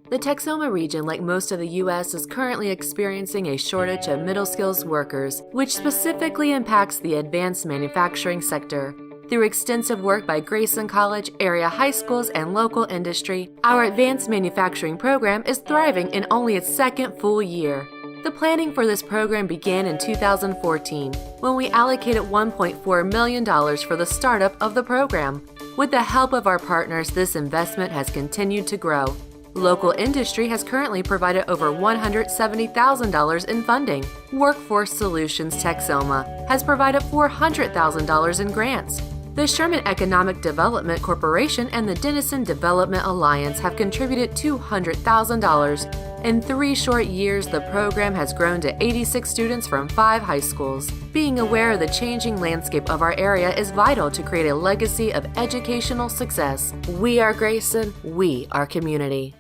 The Texoma region, like most of the U.S., is currently experiencing a shortage of middle skills workers, which specifically impacts the advanced manufacturing sector. Through extensive work by Grayson College, area high schools, and local industry, our advanced manufacturing program is thriving in only its second full year. The planning for this program began in 2014, when we allocated $1.4 million for the startup of the program. With the help of our partners, this investment has continued to grow. Local industry has currently provided over $170,000 in funding. Workforce Solutions Texoma has provided $400,000 in grants. The Sherman Economic Development Corporation and the Denison Development Alliance have contributed $200,000. In 3 short years, the program has grown to 86 students from 5 high schools. Being aware of the changing landscape of our area is vital to create a legacy of educational success. We are Grayson, we are community.